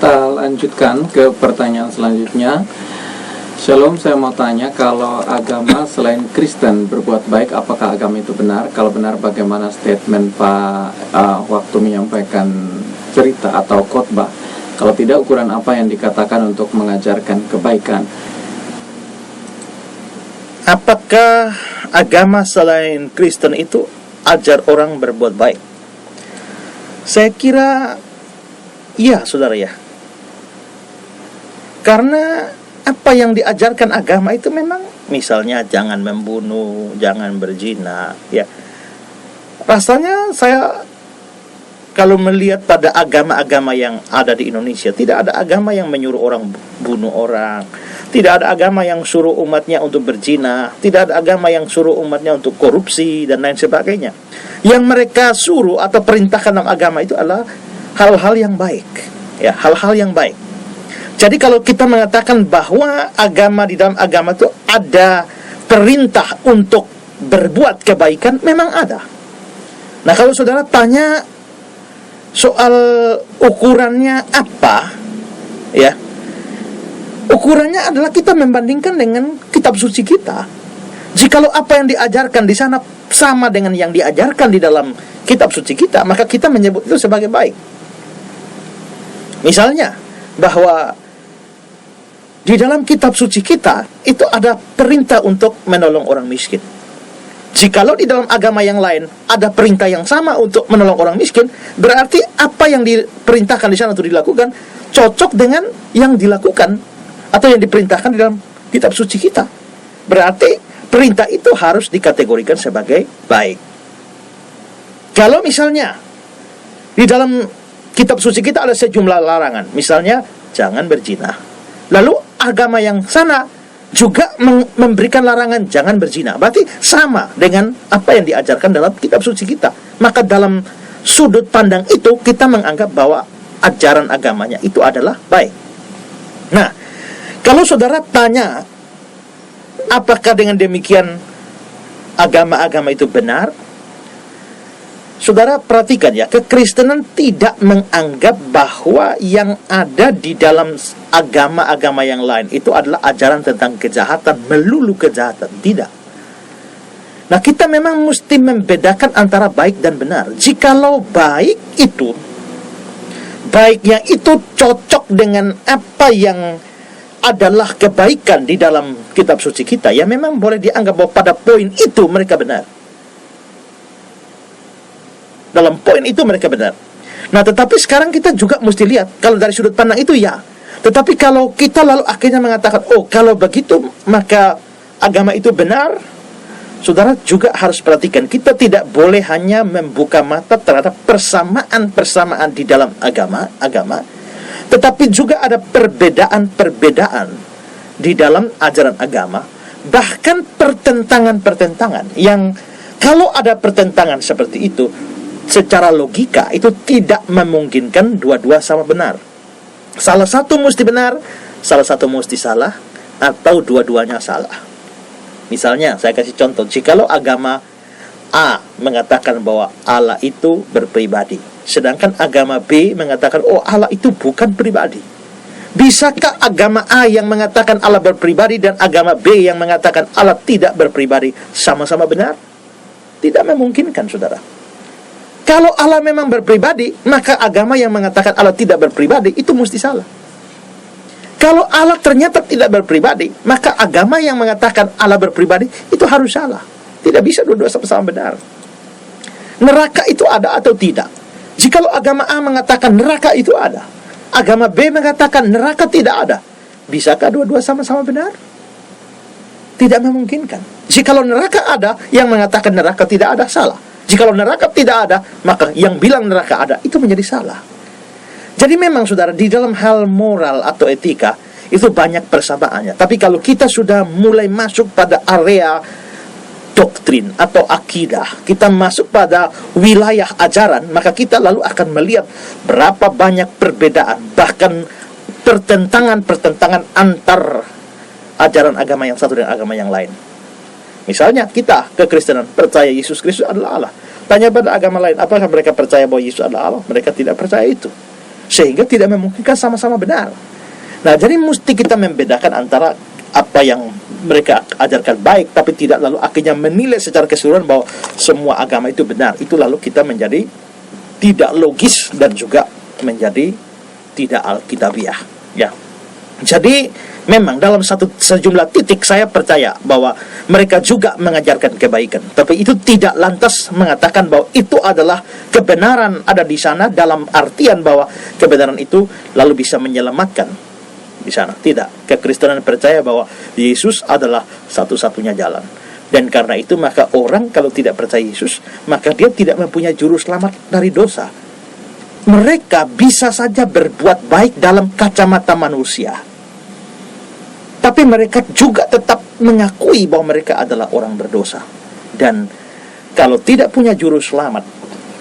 Kita lanjutkan ke pertanyaan selanjutnya. Shalom, saya mau tanya, kalau agama selain Kristen berbuat baik, apakah agama itu benar? Kalau benar, bagaimana statement Pak waktu menyampaikan cerita atau khotbah? Kalau tidak, ukuran apa yang dikatakan untuk mengajarkan kebaikan? Apakah agama selain Kristen itu ajar orang berbuat baik? Saya kira iya, saudara ya. Karena apa yang diajarkan agama itu memang, misalnya jangan membunuh, jangan berzina, ya. Rasanya saya kalau melihat pada agama-agama yang ada di Indonesia, tidak ada agama yang menyuruh orang bunuh orang, tidak ada agama yang suruh umatnya untuk berzina, tidak ada agama yang suruh umatnya untuk korupsi dan lain sebagainya. Yang mereka suruh atau perintahkan dalam agama itu adalah hal-hal yang baik, ya, hal-hal yang baik. Jadi kalau kita mengatakan bahwa agama, di dalam agama itu ada perintah untuk berbuat kebaikan, memang ada. Nah, kalau saudara tanya soal ukurannya apa, ya, ukurannya adalah kita membandingkan dengan kitab suci kita. Jikalau apa yang diajarkan di sana sama dengan yang diajarkan di dalam kitab suci kita, maka kita menyebut itu sebagai baik. Misalnya bahwa di dalam kitab suci kita itu ada perintah untuk menolong orang miskin. Jikalau di dalam agama yang lain ada perintah yang sama untuk menolong orang miskin, berarti apa yang diperintahkan di sana untuk dilakukan cocok dengan yang dilakukan atau yang diperintahkan di dalam kitab suci kita. Berarti perintah itu harus dikategorikan sebagai baik. Kalau misalnya di dalam kitab suci kita ada sejumlah larangan, misalnya jangan berzina. Lalu agama yang sana juga memberikan larangan jangan berzina. Berarti sama dengan apa yang diajarkan dalam kitab suci kita. Maka dalam sudut pandang itu kita menganggap bahwa ajaran agamanya itu adalah baik. Nah, kalau saudara tanya apakah dengan demikian agama-agama itu benar? Saudara perhatikan ya, kekristenan tidak menganggap bahwa yang ada di dalam agama-agama yang lain itu adalah ajaran tentang kejahatan, melulu kejahatan. Tidak. Nah, kita memang mesti membedakan antara baik dan benar. Jikalau baik itu, baiknya itu cocok dengan apa yang adalah kebaikan di dalam kitab suci kita, ya memang boleh dianggap bahwa pada poin itu mereka benar. Dalam poin itu mereka benar. Nah, tetapi sekarang kita juga mesti lihat, kalau dari sudut pandang itu ya. Tetapi kalau kita lalu akhirnya mengatakan, oh kalau begitu maka agama itu benar, saudara juga harus perhatikan, kita tidak boleh hanya membuka mata terhadap persamaan-persamaan di dalam agama, tetapi juga ada perbedaan-perbedaan di dalam ajaran agama, bahkan pertentangan-pertentangan yang kalau ada pertentangan seperti itu, secara logika itu tidak memungkinkan dua-dua sama benar. Salah satu mesti benar, salah satu mesti salah, atau dua-duanya salah. Misalnya, saya kasih contoh, jikalau agama A mengatakan bahwa Allah itu berpribadi, sedangkan agama B mengatakan, oh Allah itu bukan pribadi. Bisakah agama A yang mengatakan Allah berpribadi dan agama B yang mengatakan Allah tidak berpribadi sama-sama benar? Tidak memungkinkan, saudara. Kalau Allah memang berpribadi, maka agama yang mengatakan Allah tidak berpribadi itu mesti salah. Kalau Allah ternyata tidak berpribadi, maka agama yang mengatakan Allah berpribadi itu harus salah. Tidak bisa dua-dua sama-sama benar. Neraka itu ada atau tidak? Jikalau agama A mengatakan neraka itu ada, agama B mengatakan neraka tidak ada, bisakah dua-dua sama-sama benar? Tidak memungkinkan. Jikalau neraka ada, yang mengatakan neraka tidak ada salah. Jikalau neraka tidak ada, maka yang bilang neraka ada itu menjadi salah. Jadi memang saudara, di dalam hal moral atau etika itu banyak persamaannya. Tapi kalau kita sudah mulai masuk pada area doktrin atau akidah, kita masuk pada wilayah ajaran, maka kita lalu akan melihat berapa banyak perbedaan, bahkan pertentangan-pertentangan antar ajaran agama yang satu dengan agama yang lain. Misalnya kita kekristenan percaya Yesus Kristus adalah Allah. Tanya pada agama lain, apakah mereka percaya bahwa Yesus adalah Allah? Mereka tidak percaya itu. sehingga tidak memungkinkan sama-sama benar. Nah, jadi mesti kita membedakan antara apa yang mereka ajarkan baik, tapi tidak lalu akhirnya menilai secara keseluruhan bahwa semua agama itu benar. Itu lalu kita menjadi tidak logis dan juga menjadi tidak alkitabiah. Ya. Jadi memang dalam sejumlah titik saya percaya bahwa mereka juga mengajarkan kebaikan, tapi itu tidak lantas mengatakan bahwa itu adalah kebenaran ada di sana dalam artian bahwa kebenaran itu lalu bisa menyelamatkan di sana. Tidak. Kekristenan percaya bahwa Yesus adalah satu-satunya jalan. Dan karena itu maka orang kalau tidak percaya Yesus, maka dia tidak mempunyai juru selamat dari dosa. Mereka bisa saja berbuat baik dalam kacamata manusia, tapi mereka juga tetap mengakui bahwa mereka adalah orang berdosa. Dan kalau tidak punya juru selamat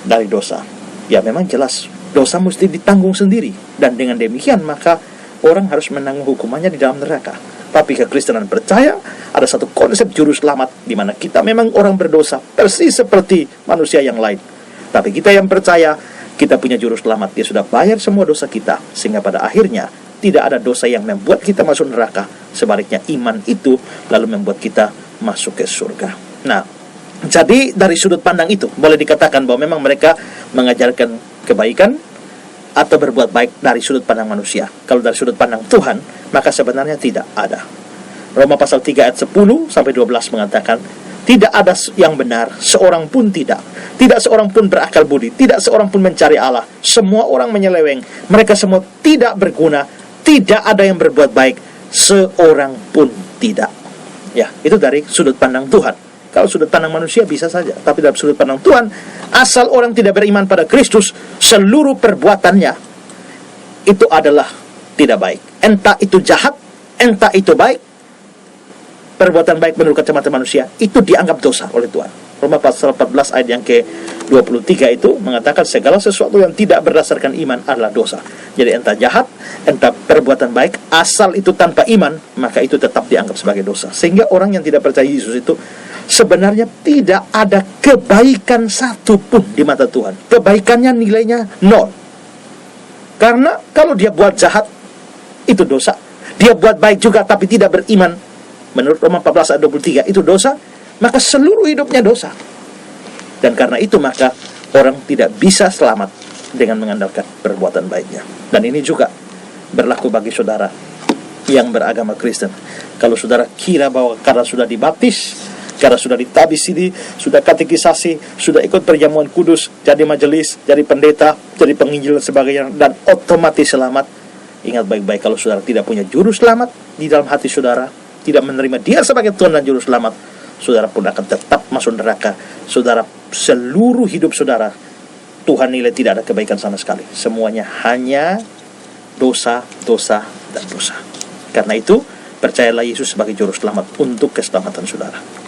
dari dosa, ya memang jelas dosa mesti ditanggung sendiri. Dan dengan demikian maka orang harus menanggung hukumannya di dalam neraka. Tapi kekristenan percaya ada satu konsep juru selamat, di mana kita memang orang berdosa persis seperti manusia yang lain. Tapi kita yang percaya kita punya juru selamat, dia sudah bayar semua dosa kita, sehingga pada akhirnya tidak ada dosa yang membuat kita masuk neraka. Sebaliknya iman itu lalu membuat kita masuk ke surga. Nah, jadi dari sudut pandang itu boleh dikatakan bahwa memang mereka mengajarkan kebaikan atau berbuat baik dari sudut pandang manusia. Kalau dari sudut pandang Tuhan, maka sebenarnya tidak ada. Roma pasal 3 ayat 10 sampai 12 mengatakan, tidak ada yang benar, seorang pun tidak. Tidak seorang pun berakal budi, tidak seorang pun mencari Allah. Semua orang menyeleweng, mereka semua tidak berguna, tidak ada yang berbuat baik, seorang pun tidak. Ya, itu dari sudut pandang Tuhan. Kalau sudut pandang manusia bisa saja, tapi dari sudut pandang Tuhan, asal orang tidak beriman pada Kristus, seluruh perbuatannya itu adalah tidak baik. Entah itu jahat, entah itu baik, perbuatan baik menurut kacamata manusia itu dianggap dosa oleh Tuhan. Roma pasal 14 ayat yang ke-23 itu mengatakan segala sesuatu yang tidak berdasarkan iman adalah dosa. Jadi entah jahat, entah perbuatan baik, asal itu tanpa iman, maka itu tetap dianggap sebagai dosa. Sehingga orang yang tidak percaya Yesus itu sebenarnya tidak ada kebaikan satupun di mata Tuhan. Kebaikannya nilainya 0. Karena kalau dia buat jahat, itu dosa. Dia buat baik juga tapi tidak beriman, menurut Roma 14 ayat 23 itu dosa. Maka seluruh hidupnya dosa. Dan karena itu maka orang tidak bisa selamat dengan mengandalkan perbuatan baiknya. Dan ini juga berlaku bagi saudara yang beragama Kristen. Kalau saudara kira bahwa karena sudah dibaptis, karena sudah ditabis ini, sudah katekisasi, sudah ikut perjamuan kudus, jadi majelis, jadi pendeta, jadi penginjil dan sebagainya, dan otomatis selamat. Ingat baik-baik, kalau saudara tidak punya juru selamat di dalam hati saudara, tidak menerima dia sebagai Tuhan dan juru selamat, saudara pun akan tetap masuk neraka. Saudara, seluruh hidup saudara, Tuhan nilai tidak ada kebaikan sama sekali. Semuanya hanya dosa, dosa, dan dosa. Karena itu, percayalah Yesus sebagai juru selamat untuk keselamatan saudara.